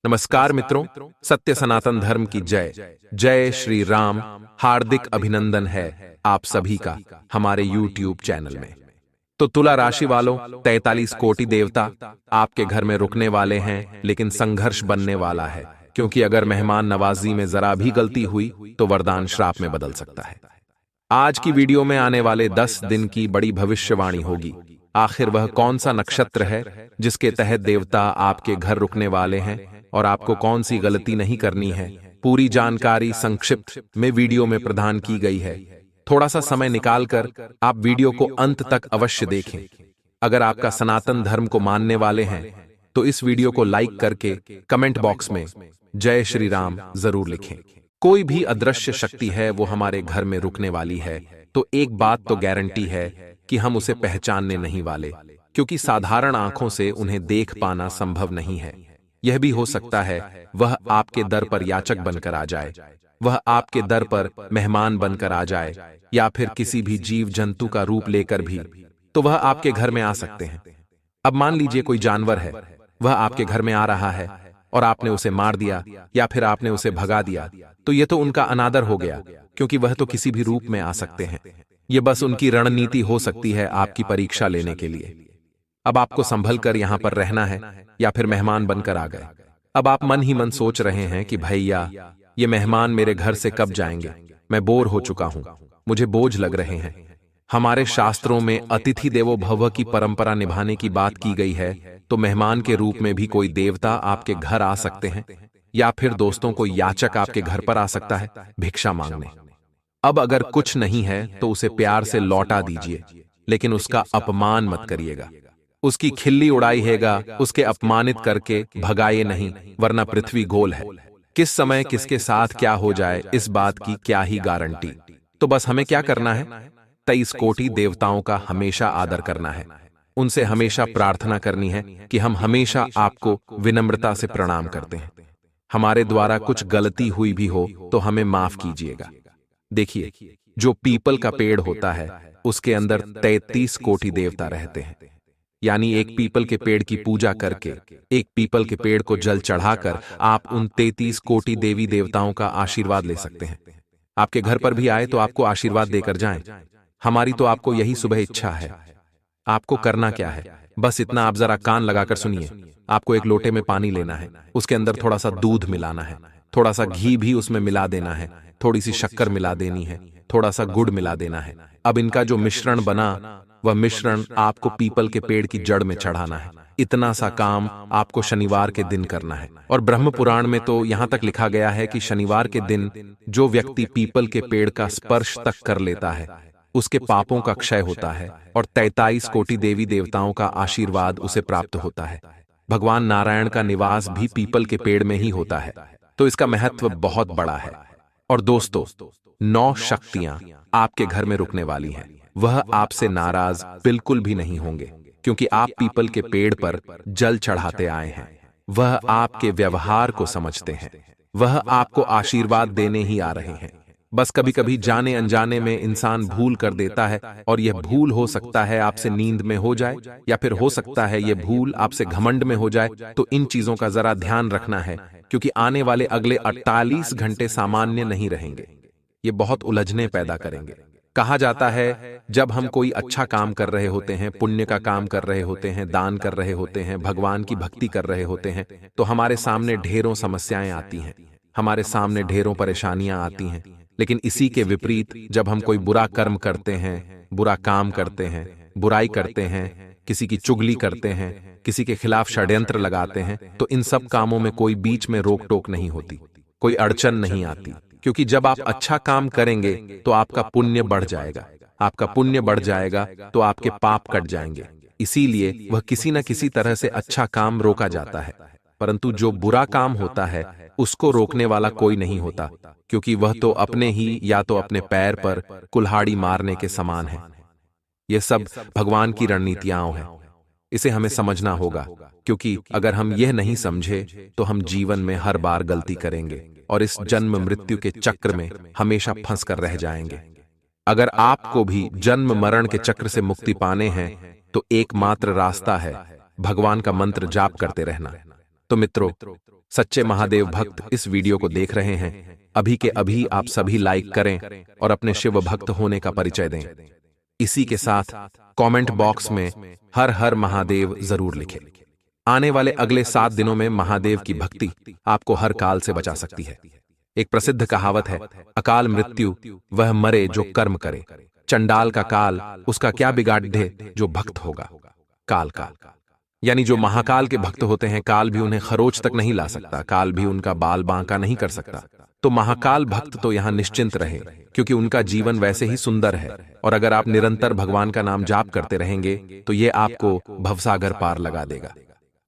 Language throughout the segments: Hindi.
नमस्कार मित्रों, सत्य सनातन धर्म की जय जय श्री राम। हार्दिक अभिनंदन है आप सभी का हमारे YouTube चैनल में। तो तुला राशि वालों, 43 कोटि देवता आपके घर में रुकने वाले हैं, लेकिन संघर्ष बनने वाला है, क्योंकि अगर मेहमान नवाजी में जरा भी गलती हुई तो वरदान श्राप में बदल सकता है। आज की वीडियो में आने वाले 10 दिन की बड़ी भविष्यवाणी होगी। आखिर वह कौन सा नक्षत्र है जिसके तहत देवता आपके घर रुकने वाले हैं और आपको कौन सी गलती नहीं करनी है, पूरी जानकारी संक्षिप्त में वीडियो में प्रदान की गई है। थोड़ा सा समय निकालकर आप वीडियो को अंत तक अवश्य देखें। अगर आपका सनातन धर्म को मानने वाले हैं तो इस वीडियो को लाइक करके कमेंट बॉक्स में जय श्री राम जरूर लिखें। कोई भी अदृश्य शक्ति है वो हमारे घर में रुकने वाली है, तो एक बात तो गारंटी है कि हम उसे पहचानने नहीं वाले, क्योंकि साधारण आंखों से उन्हें देख पाना संभव नहीं है। यह भी हो सकता है वह आपके दर पर याचक बनकर आ जाए, वह आपके दर पर मेहमान बनकर आ जाए, या फिर किसी भी जीव जंतु का रूप लेकर भी तो वह आपके घर में आ सकते हैं। अब मान लीजिए कोई जानवर है, वह आपके घर में आ रहा है और आपने उसे मार दिया या फिर आपने उसे भगा दिया, तो यह तो उनका अनादर हो गया, क्योंकि वह तो किसी भी रूप में आ सकते हैं। यह बस उनकी रणनीति हो सकती है आपकी परीक्षा लेने के लिए। अब आपको संभल कर यहां पर रहना है या फिर मेहमान बनकर आ गए। अब आप मन ही मन सोच रहे हैं कि भैया ये मेहमान मेरे घर से कब जाएंगे, मैं बोर हो चुका हूं, मुझे बोझ लग रहे हैं। हमारे शास्त्रों में अतिथि देवो भव की परंपरा निभाने की बात की गई है, तो मेहमान के रूप में भी कोई देवता आपके घर आ सकते हैं, या फिर दोस्तों को याचक आपके घर पर आ सकता है भिक्षा मांगने। अब अगर कुछ नहीं है तो उसे प्यार से लौटा दीजिए, लेकिन उसका अपमान मत करिएगा, उसकी खिल्ली उड़ाइएगा, उसके अपमानित करके भगाइए नहीं, वरना पृथ्वी गोल है। किस समय किसके साथ क्या हो जाए इस बात की क्या ही गारंटी। तो बस हमें क्या करना है, 23 कोटि देवताओं का हमेशा आदर करना है, उनसे हमेशा प्रार्थना करनी है कि हम हमेशा आपको विनम्रता से प्रणाम करते हैं। हमारे द्वारा कुछ गलती हुई भी हो तो हमें माफ कीजिएगा। देखिए, जो पीपल का पेड़ होता है उसके अंदर 33 कोटि देवता रहते हैं, यानी एक पीपल के पेड़ की पूजा करके, एक पीपल के पेड़ को जल चढ़ाकर आप उन 33 कोटि देवी देवताओं का आशीर्वाद ले सकते हैं। आपके घर पर भी आए तो आपको आशीर्वाद देकर जाएं। हमारी तो आपको यही सुबह इच्छा है। आपको करना क्या है, बस इतना, आप जरा कान लगाकर सुनिए। आपको एक लोटे में पानी लेना है, उसके अंदर थोड़ा सा दूध मिलाना है, थोड़ा सा घी भी उसमें मिला देना है, थोड़ी सी शक्कर मिला देनी है, थोड़ा सा गुड़ मिला देना है। अब इनका जो मिश्रण बना वह मिश्रण आपको पीपल के पेड़ की जड़ में चढ़ाना है। इतना सा काम आपको शनिवार के दिन करना है। और ब्रह्म पुराण में तो यहां तक लिखा गया है कि शनिवार के दिन जो व्यक्ति पीपल के पेड़ का स्पर्श तक कर लेता है उसके पापों का क्षय होता है और 43 कोटि देवी देवताओं का आशीर्वाद उसे प्राप्त होता है। भगवान नारायण का निवास भी पीपल के पेड़ में ही होता है, तो इसका महत्व बहुत बड़ा है। और दोस्तों, 9 शक्तियां आपके घर में रुकने वाली हैं। वह आपसे नाराज बिल्कुल भी नहीं होंगे, क्योंकि आप पीपल के पेड़ पर जल चढ़ाते आए हैं। वह आपके व्यवहार को समझते हैं, वह आपको आशीर्वाद देने ही आ रहे हैं। बस कभी कभी जाने अनजाने में इंसान भूल कर देता है, और यह भूल हो सकता है आपसे नींद में हो जाए, या फिर हो सकता है यह भूल आपसे घमंड में हो जाए। तो इन चीजों का जरा ध्यान रखना है, क्योंकि आने वाले अगले 48 घंटे सामान्य नहीं रहेंगे। ये बहुत उलझने पैदा करेंगे। कहा जाता है जब हम कोई अच्छा काम कर रहे होते हैं, पुण्य का काम कर रहे होते हैं, दान कर रहे होते हैं, भगवान की भक्ति कर रहे होते हैं, तो हमारे सामने ढेरों समस्याएं आती हैं, हमारे सामने ढेरों परेशानियां आती हैं। लेकिन इसी के विपरीत जब हम कोई बुरा कर्म करते हैं, बुरा काम करते हैं, बुराई करते हैं, किसी की चुगली करते हैं, किसी के खिलाफ षड्यंत्र लगाते हैं, तो इन सब कामों में कोई बीच में रोक टोक नहीं होती, कोई अड़चन नहीं आती। क्योंकि जब आप अच्छा काम करेंगे तो आपका पुण्य बढ़ जाएगा, आपका पुण्य बढ़ जाएगा तो आपके पाप कट जाएंगे। इसीलिए वह किसी न किसी तरह से अच्छा काम रोका जाता है, परंतु जो बुरा काम होता है उसको रोकने वाला कोई नहीं होता, क्योंकि वह तो अपने ही या तो अपने पैर पर कुल्हाड़ी मारने के समान है। यह सब भगवान की रणनीतियां हैं, इसे हमें समझना होगा, क्योंकि अगर हम यह नहीं समझे तो हम जीवन में हर बार गलती करेंगे और इस जन्म मृत्यु के चक्र में हमेशा फंस कर रह जाएंगे। अगर आपको भी जन्म मरण के चक्र से मुक्ति पाने हैं तो एकमात्र रास्ता है भगवान का मंत्र जाप करते रहना। तो मित्रों, सच्चे महादेव भक्त इस वीडियो को देख रहे हैं, अभी के अभी आप सभी लाइक करें और अपने शिव भक्त होने का परिचय दें। इसी के साथ कमेंट बॉक्स में हर हर महादेव जरूर लिखें। आने वाले अगले 7 दिनों में महादेव की भक्ति आपको हर काल से बचा सकती है। एक प्रसिद्ध कहावत है, अकाल मृत्यु वह मरे जो कर्म करे, चंडाल का काल उसका क्या बिगाड़े जो भक्त होगा। काल यानी जो महाकाल के भक्त होते हैं, काल भी उन्हें खरोच तक नहीं ला सकता, काल भी उनका बाल बांका नहीं कर सकता। तो महाकाल भक्त तो यहां निश्चिंत रहे, क्योंकि उनका जीवन वैसे ही सुंदर है। और अगर आप निरंतर भगवान का नाम जाप करते रहेंगे तो ये आपको भवसागर पार लगा देगा।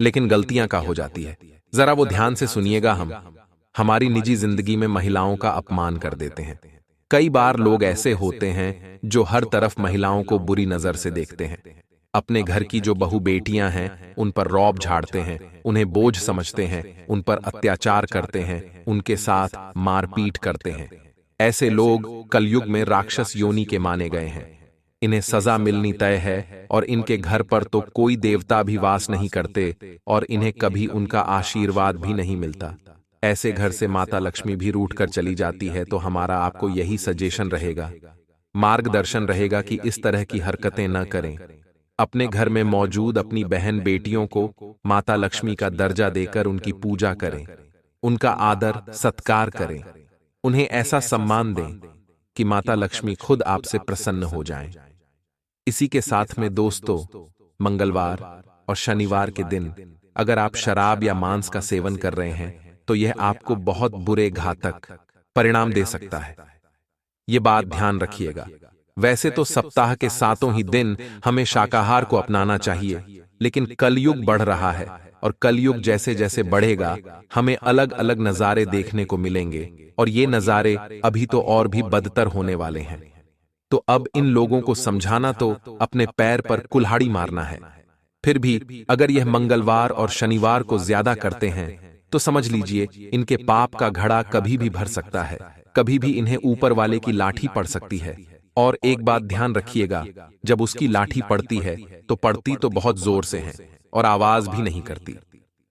लेकिन गलतियां का हो जाती है, जरा वो ध्यान से सुनिएगा। हम हमारी निजी जिंदगी में महिलाओं का अपमान कर देते हैं। कई बार लोग ऐसे होते हैं जो हर तरफ महिलाओं को बुरी नजर से देखते हैं। अपने घर की जो बहू बेटियां हैं उन पर रौब झाड़ते हैं, उन्हें बोझ समझते हैं, उन पर अत्याचार करते हैं, उनके साथ मारपीट करते हैं। ऐसे लोग कलयुग में राक्षस योनि के माने गए हैं। इन्हें सजा मिलनी तय है और इनके घर पर तो कोई देवता भी वास नहीं करते और इन्हें कभी उनका आशीर्वाद भी नहीं मिलता। ऐसे घर से माता लक्ष्मी भी रूठ कर चली जाती है। तो हमारा आपको यही सजेशन रहेगा, मार्गदर्शन रहेगा कि इस तरह की हरकतें न करें। अपने घर में मौजूद अपनी बहन बेटियों को माता लक्ष्मी का दर्जा देकर उनकी पूजा करें, उनका आदर सत्कार करें, उन्हें ऐसा सम्मान दें कि माता लक्ष्मी खुद आपसे प्रसन्न हो जाएं। इसी के साथ में दोस्तों, मंगलवार और शनिवार के दिन अगर आप शराब या मांस का सेवन कर रहे हैं तो यह आपको बहुत बुरे घातक परिणाम दे सकता है। ये बात ध्यान रखिएगा। वैसे तो सप्ताह के 7 ही दिन हमें शाकाहार को अपनाना चाहिए, लेकिन कलयुग बढ़ रहा है और कलयुग जैसे जैसे बढ़ेगा हमें अलग अलग नजारे देखने को मिलेंगे और ये नजारे अभी तो और भी बदतर होने वाले हैं। तो अब इन लोगों को समझाना तो अपने पैर पर कुल्हाड़ी मारना है। फिर भी अगर यह मंगलवार और शनिवार को ज्यादा करते हैं तो समझ लीजिए इनके पाप का घड़ा कभी भी भर सकता है, कभी भी इन्हें ऊपर वाले की लाठी पड़ सकती है। और एक बात ध्यान रखिएगा, जब उसकी लाठी पड़ती है तो पड़ती तो बहुत जोर से है और आवाज भी नहीं करती।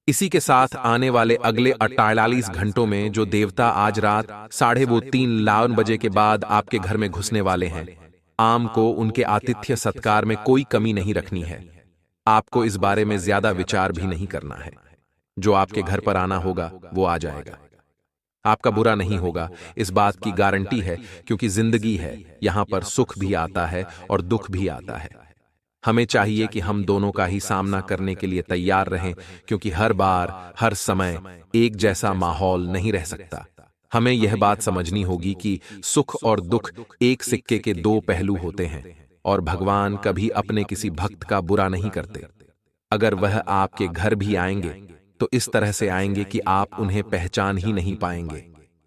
इसी के साथ आने वाले अगले 48 घंटों में जो देवता आज रात 3:30 बजे के बाद आपके घर में घुसने वाले हैं, आम को उनके आतिथ्य सत्कार में कोई कमी नहीं रखनी है। आपको इस बारे में ज्यादा विचार भी नहीं करना है। जो आपके घर पर आना होगा वो आ जाएगा, आपका बुरा नहीं होगा, इस बात की गारंटी है, क्योंकि जिंदगी है, यहां पर सुख भी आता है और दुख भी आता है। हमें चाहिए कि हम दोनों का ही सामना करने के लिए तैयार रहें, क्योंकि हर बार हर समय एक जैसा माहौल नहीं रह सकता। हमें यह बात समझनी होगी कि सुख और दुख एक सिक्के के 2 पहलू होते हैं और भगवान कभी अपने किसी भक्त का बुरा नहीं करते। अगर वह आपके घर भी आएंगे तो इस तरह से आएंगे कि आप उन्हें पहचान ही नहीं पाएंगे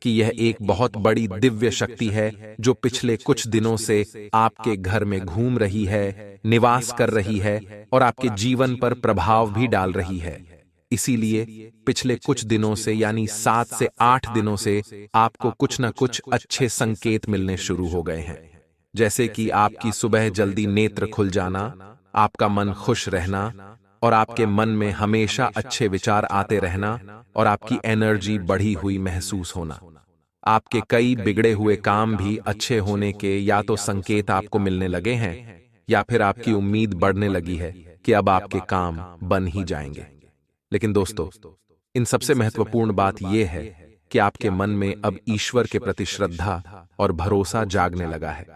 कि यह एक बहुत बड़ी दिव्य शक्ति है जो पिछले कुछ दिनों से आपके घर में घूम रही है, निवास कर रही है और आपके जीवन पर प्रभाव भी डाल रही है। इसीलिए पिछले कुछ दिनों से यानी 7 से 8 दिनों से आपको कुछ न कुछ अच्छे संकेत मिलने शुरू हो गए हैं, जैसे कि आपकी सुबह जल्दी नेत्र खुल जाना, आपका मन खुश रहना और आपके मन में हमेशा अच्छे विचार आते रहना और आपकी एनर्जी बढ़ी हुई महसूस होना। आपके कई बिगड़े हुए काम भी अच्छे होने के या तो संकेत आपको मिलने लगे हैं या फिर आपकी उम्मीद बढ़ने लगी है कि अब आपके काम बन ही जाएंगे। लेकिन दोस्तों, इन सबसे महत्वपूर्ण बात यह है कि आपके मन में अब ईश्वर के प्रति श्रद्धा और भरोसा जागने लगा है।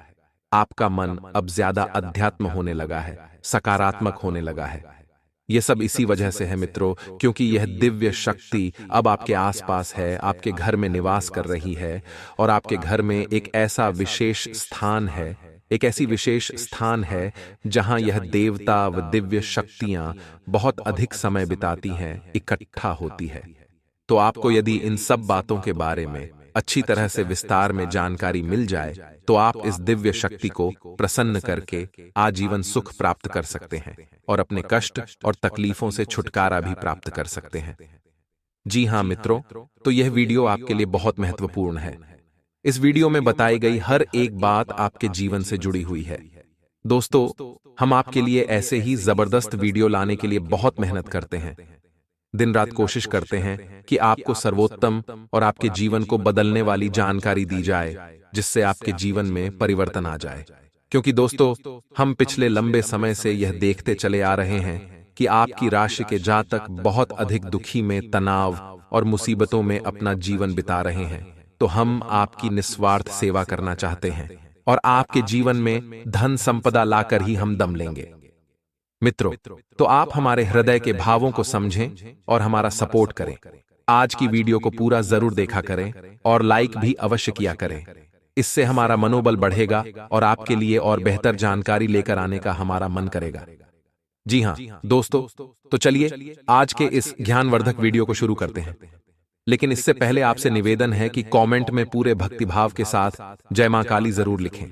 आपका मन अब ज्यादा अध्यात्म होने लगा है, सकारात्मक होने लगा है। यह सब इसी वजह से है मित्रों, क्योंकि यह दिव्य शक्ति अब आपके आसपास है, आपके घर में निवास कर रही है और आपके घर में एक ऐसा विशेष स्थान है, एक ऐसी विशेष स्थान है जहां यह देवता व दिव्य शक्तियां बहुत अधिक समय बिताती हैं, इकट्ठा होती है। तो आपको यदि इन सब बातों के बारे में अच्छी तरह से विस्तार में जानकारी मिल जाए तो आप इस दिव्य शक्ति को प्रसन्न करके आजीवन सुख प्राप्त कर सकते हैं और अपने कष्ट और तकलीफों से छुटकारा भी प्राप्त कर सकते हैं। जी हां मित्रों, तो यह वीडियो आपके लिए बहुत महत्वपूर्ण है। इस वीडियो में बताई गई हर एक बात आपके जीवन से जुड़ी हुई है। दोस्तों, हम आपके लिए ऐसे ही जबरदस्त वीडियो लाने के लिए बहुत मेहनत करते हैं। दिन रात कोशिश करते हैं कि आपको सर्वोत्तम और आपके जीवन को बदलने वाली जानकारी दी जाए, जिससे आपके जीवन में परिवर्तन आ जाए। क्योंकि दोस्तों, हम पिछले लंबे समय से यह देखते चले आ रहे हैं कि आपकी राशि के जातक बहुत अधिक दुखी में, तनाव और मुसीबतों में अपना जीवन बिता रहे हैं। तो हम आपकी निस्वार्थ सेवा करना चाहते हैं और आपके जीवन में धन संपदा लाकर ही हम दम लेंगे। मित्रों, तो आप हमारे हृदय के भावों को समझें और हमारा सपोर्ट करें। आज की वीडियो को पूरा जरूर देखा करें और लाइक भी अवश्य किया करें। इससे हमारा मनोबल बढ़ेगा और आपके लिए और बेहतर जानकारी लेकर आने का हमारा मन करेगा। जी हां दोस्तों, तो चलिए आज के इस ज्ञानवर्धक वीडियो को शुरू करते हैं। लेकिन इससे पहले आपसे निवेदन है कि कमेंट में पूरे भक्तिभाव के साथ जय मां काली जरूर लिखें।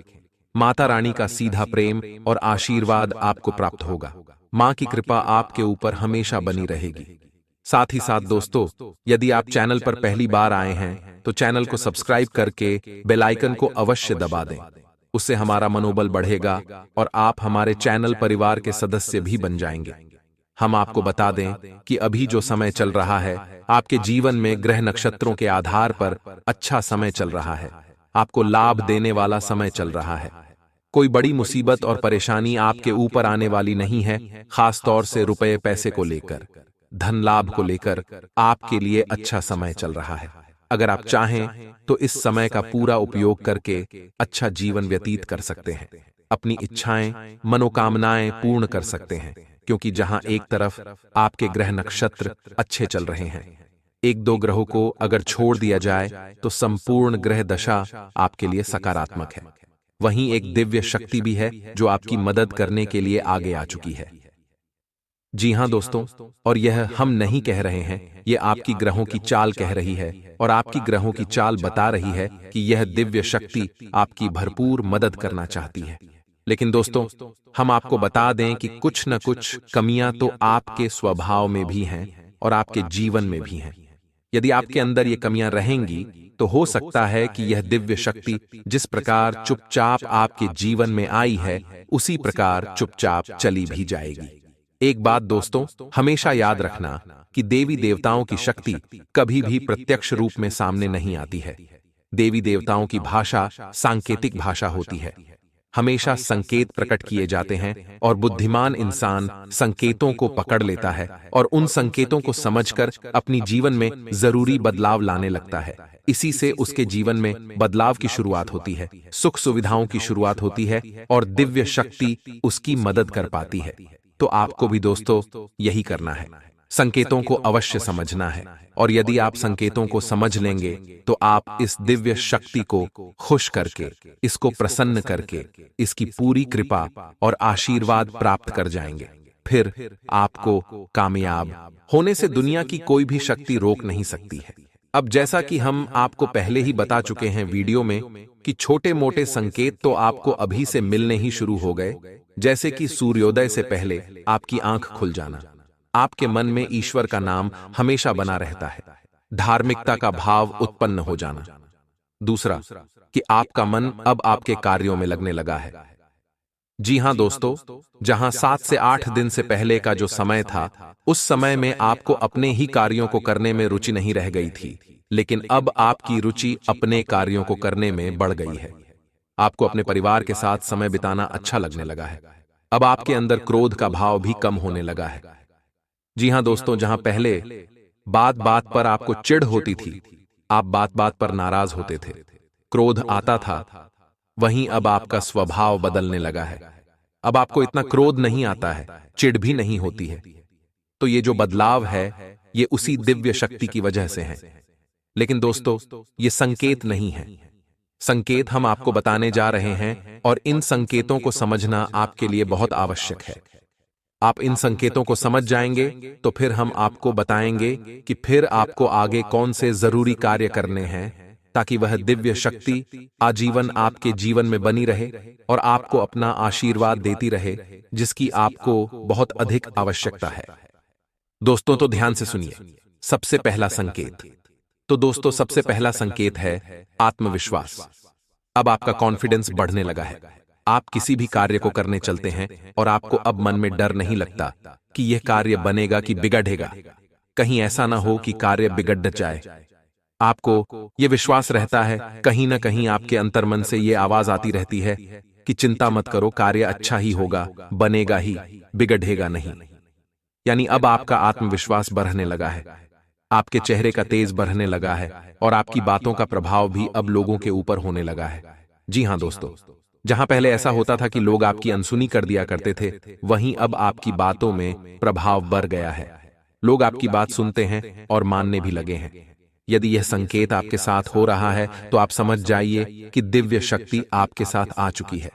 माता रानी का सीधा प्रेम और आशीर्वाद आपको प्राप्त होगा। मां की कृपा आपके ऊपर हमेशा बनी रहेगी। साथ ही साथ दोस्तों, यदि आप चैनल पर पहली बार आए हैं तो चैनल को सब्सक्राइब करके बेल आइकन को अवश्य दबा दें। उससे हमारा मनोबल बढ़ेगा और आप हमारे चैनल परिवार के सदस्य भी बन जाएंगे। हम आपको बता दें कि अभी जो समय चल रहा है, आपके जीवन में ग्रह नक्षत्रों के आधार पर अच्छा समय चल रहा है। आपको लाभ देने वाला समय चल रहा है। कोई बड़ी मुसीबत और परेशानी आपके ऊपर आने वाली नहीं है। खास तौर से रुपए पैसे को लेकर, धन लाभ को लेकर आपके लिए अच्छा समय चल रहा है। अगर आप चाहें तो इस समय का पूरा उपयोग करके अच्छा जीवन व्यतीत कर सकते हैं। अपनी इच्छाएं, मनोकामनाएं पूर्ण कर सकते हैं, क्योंकि जहां एक तरफ आपके ग्रह नक्षत्र अच्छे चल रहे हैं, एक दो ग्रहों को अगर छोड़ दिया जाए तो संपूर्ण ग्रह दशा आपके लिए सकारात्मक है। वहीं एक दिव्य शक्ति भी है जो आपकी मदद करने के लिए आगे आ चुकी है। जी हां दोस्तों, और यह हम नहीं कह रहे हैं, यह आपकी ग्रहों की चाल कह रही है और आपकी ग्रहों की चाल बता रही है कि यह दिव्य शक्ति आपकी भरपूर मदद करना चाहती है। लेकिन दोस्तों, हम आपको बता दें कि कुछ न कुछ कमियां तो आपके स्वभाव में भी हैं और आपके जीवन में भी हैं। यदि आपके अंदर ये कमियां रहेंगी तो हो सकता है कि यह दिव्य शक्ति जिस प्रकार चुपचाप आपके जीवन में आई है, उसी प्रकार चुपचाप चली भी जाएगी। एक बात दोस्तों, हमेशा याद रखना कि देवी देवताओं की शक्ति कभी भी प्रत्यक्ष रूप में सामने नहीं आती है। देवी देवताओं की भाषा सांकेतिक भाषा होती है। हमेशा संकेत प्रकट किए जाते हैं और बुद्धिमान इंसान संकेतों को पकड़ लेता है और उन संकेतों को समझकर अपनी जीवन में जरूरी बदलाव लाने लगता है। इसी से उसके जीवन में बदलाव की शुरुआत होती है, सुख सुविधाओं की शुरुआत होती है और दिव्य शक्ति उसकी मदद कर पाती है। तो आपको भी दोस्तों यही करना है, संकेतों को अवश्य समझना है। और यदि आप संकेतों को समझ लेंगे तो आप इस दिव्य शक्ति को खुश करके, इसको प्रसन्न करके, इसकी पूरी कृपा और आशीर्वाद प्राप्त कर जाएंगे। फिर आपको कामयाब होने से दुनिया की कोई भी शक्ति रोक नहीं सकती है। अब जैसा कि हम आपको पहले ही बता चुके हैं वीडियो में कि छोटे मोटे संकेत तो आपको अभी से मिलने ही शुरू हो गए, जैसे कि सूर्योदय से पहले आपकी आंख खुल जाना, आपके मन में ईश्वर का नाम हमेशा बना रहता है, धार्मिकता का भाव उत्पन्न हो जाना। दूसरा कि आपका मन अब आपके कार्यों में लगने लगा है। जी हां दोस्तों, जहां 7 से 8 दिन से पहले का जो समय था, उस समय में आपको अपने ही कार्यों को करने में रुचि नहीं रह गई थी, लेकिन अब आपकी रुचि अपने कार्यों को करने में बढ़ गई है। आपको अपने परिवार के साथ समय बिताना अच्छा लगने लगा है। अब आपके अंदर क्रोध का भाव भी कम होने लगा है। जी हां दोस्तों, जहां पहले बात बात पर आपको चिढ़ होती थी, आप बात बात पर नाराज होते थे, क्रोध आता था, वहीं अब आपका स्वभाव बदलने लगा है। अब आपको इतना क्रोध नहीं आता है, चिढ़ भी नहीं होती है। तो ये जो बदलाव है, ये उसी दिव्य शक्ति की वजह से है। लेकिन दोस्तों, ये संकेत नहीं है। संकेत हम आपको बताने जा रहे हैं और इन संकेतों को समझना आपके लिए बहुत आवश्यक है। आप इन संकेतों को समझ जाएंगे तो फिर हम आपको बताएंगे कि फिर आपको आगे कौन से जरूरी कार्य करने हैं, ताकि वह दिव्य शक्ति आजीवन आपके जीवन में बनी रहे और आपको अपना आशीर्वाद देती रहे, जिसकी आपको बहुत अधिक आवश्यकता है। दोस्तों, तो ध्यान से सुनिए। सबसे पहला संकेत, तो दोस्तों सबसे पहला संकेत है आत्मविश्वास। अब आपका कॉन्फिडेंस बढ़ने लगा है। आप किसी भी कार्य को करने चलते हैं और आपको अब मन में डर नहीं लगता कि यह कार्य बनेगा कि बिगड़ेगा। कहीं ऐसा ना हो कि कार्य बिगड़ जाए। आपको ये विश्वास रहता है, कहीं ना कहीं आपके अंतर्मन से ये आवाज आती रहती है कि चिंता मत करो, कार्य अच्छा ही होगा, बनेगा ही, बिगड़ेगा नहीं। यानी अब आपका आत्मविश्वास बढ़ने लगा है, आपके चेहरे का तेज बढ़ने लगा है और आपकी बातों का प्रभाव भी अब लोगों के ऊपर होने लगा है। जी हां दोस्तों, जहां पहले ऐसा होता था कि लोग आपकी अनसुनी कर दिया करते थे, वहीं अब आपकी बातों में प्रभाव बढ़ गया है। लोग आपकी बात सुनते हैं और मानने भी लगे हैं। यदि यह संकेत आपके साथ हो रहा है तो आप समझ जाइए कि दिव्य शक्ति आपके साथ आ चुकी है।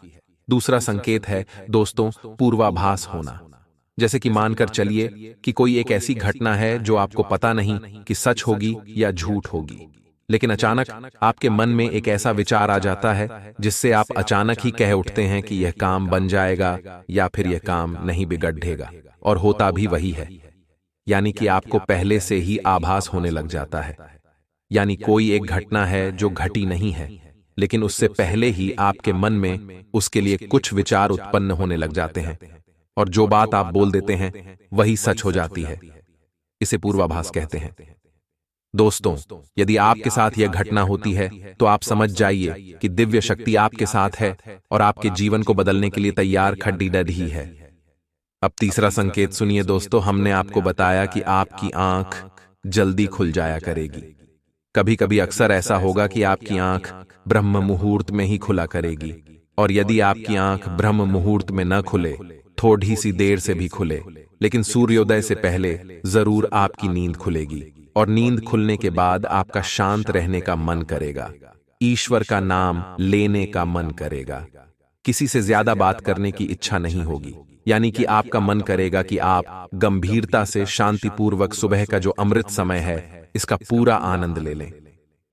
दूसरा संकेत है दोस्तों, पूर्वाभास होना। जैसे कि मानकर चलिए कि कोई एक ऐसी घटना है जो आपको पता नहीं कि सच होगी या झूठ होगी, लेकिन अचानक आपके मन में एक ऐसा विचार आ जाता है जिससे आप अचानक ही कह उठते हैं कि यह काम बन जाएगा या फिर यह काम नहीं बिगड़ेगा, और होता भी वही है। यानी कि आपको पहले से ही आभास होने लग जाता है। यानी कोई एक घटना है जो घटी नहीं है, लेकिन उससे पहले ही आपके मन में उसके लिए कुछ विचार उत्पन्न होने लग जाते हैं, और जो बात आप बोल देते हैं वही सच हो जाती है। इसे पूर्वाभास कहते हैं। दोस्तों, यदि आपके साथ यह घटना होती है तो आप समझ जाइए कि दिव्य शक्ति आपके साथ है और आपके जीवन को बदलने के लिए तैयार खड़ी ही है। अब तीसरा संकेत सुनिए दोस्तों, हमने आपको बताया कि आपकी आंख जल्दी खुल जाया करेगी। कभी कभी अक्सर ऐसा होगा कि आपकी आंख ब्रह्म मुहूर्त में ही खुला करेगी, और यदि आपकी आंख ब्रह्म मुहूर्त में न खुले, थोड़ी सी देर से भी खुले, लेकिन सूर्योदय से पहले जरूर आपकी नींद खुलेगी, और नींद खुलने के बाद आपका शांत रहने का मन करेगा, ईश्वर का नाम लेने का मन करेगा, किसी से ज्यादा बात करने की इच्छा नहीं होगी। यानी कि आपका मन करेगा कि आप गंभीरता से शांतिपूर्वक सुबह का जो अमृत समय है इसका पूरा आनंद ले लें।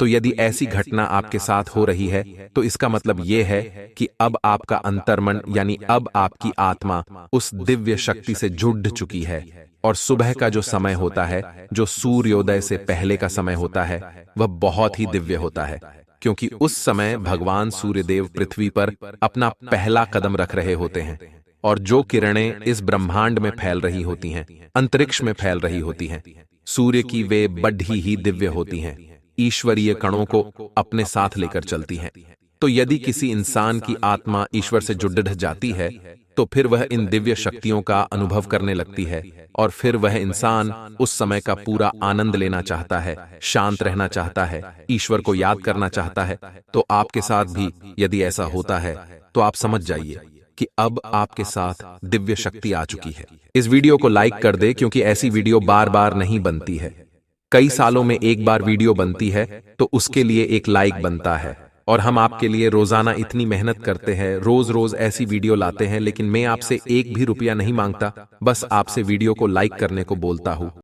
तो यदि ऐसी घटना आपके साथ हो रही है तो इसका मतलब यह है कि अब आपका अंतर्मन यानी अब आपकी आत्मा उस दिव्य शक्ति से जुड़ चुकी है, और सुबह का जो समय होता है, जो सूर्योदय से पहले का समय होता है, वह बहुत ही दिव्य होता है, क्योंकि उस समय भगवान सूर्यदेव पृथ्वी पर अपना पहला कदम रख रहे होते हैं, और जो किरणें इस ब्रह्मांड में फैल रही होती हैं, अंतरिक्ष में फैल रही होती हैं, सूर्य की वे बढ़ी ही दिव्य होती हैं, ईश्वरीय कणों को अपने साथ लेकर चलती हैं। तो यदि किसी इंसान की आत्मा ईश्वर से जुड़ जाती है तो फिर वह इन दिव्य शक्तियों का अनुभव करने लगती है, और फिर वह इंसान उस समय का पूरा आनंद लेना चाहता है, शांत रहना चाहता है, ईश्वर को याद करना चाहता है। तो आपके साथ भी यदि ऐसा होता है तो आप समझ जाइए कि अब आपके साथ दिव्य शक्ति आ चुकी है। इस वीडियो को लाइक कर दे, क्योंकि ऐसी वीडियो बार बार नहीं बनती है। कई सालों में एक बार वीडियो बनती है तो उसके लिए एक लाइक बनता है, और हम आपके लिए रोजाना इतनी मेहनत करते हैं, रोज रोज ऐसी वीडियो लाते हैं, लेकिन मैं आपसे एक भी रुपया नहीं मांगता, बस आपसे वीडियो को लाइक करने को बोलता हूँ।